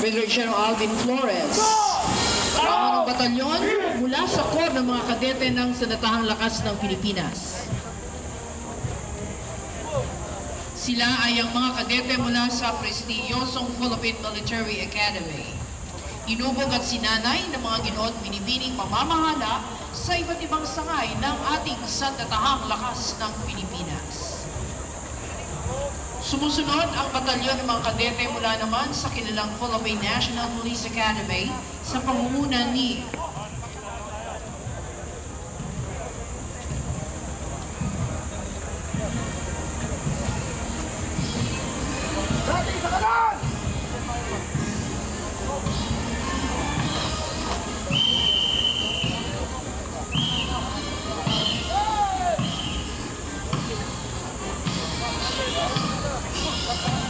Brigadier General Alvin Flores. Kasama ng batalyon mula sa core ng mga kadete ng Sandatahang Lakas ng Pilipinas. Sila ay ang mga kadete mula sa prestiyosong Philippine Military Academy. Inubog at sinanay ng mga ginoon binibining pamamahala sa iba't ibang sangay ng ating Sandatahang Lakas ng Pilipinas. Sumusunod ang batalyon ng mga kadete mula naman sa kilalang Philippine National Police Academy sa pangunguna ni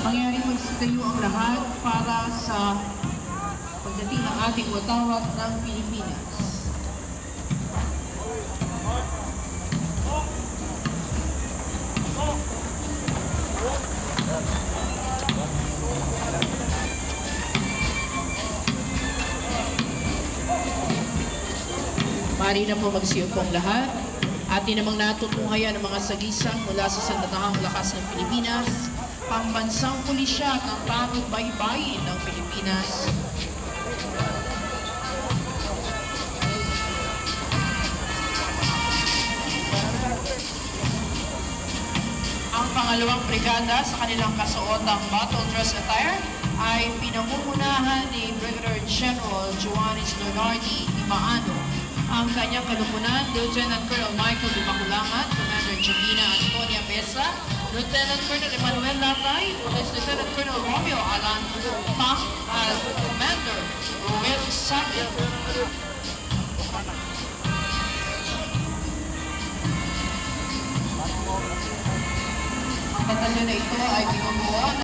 mangyaring magsitayo ang lahat para sa pagdating ng ating watawat ng Pilipinas. Mari na po magsiyupo ang lahat. Atin namang natutunghayan ang mga sagisang mula sa Sandatahang Lakas ng Pilipinas, pambansang pulisya at ang tanong baybayin ng Pilipinas. Ang pangalawang brigada sa kanilang kasuotang battle dress attire ay pinamumunahan ni Brigadier General Joanes Leonardi Imaano. Ang kanyang kalupunan, Lieutenant Colonel Michael Imaculangan, Commander Jovina Antonia Besa, Lieutenant Colonel Emmanuel Latay, Police Lieutenant Colonel Romeo Alan Pang, at Commander Ruel Sabin. Ang batalyon na ito ay binubuo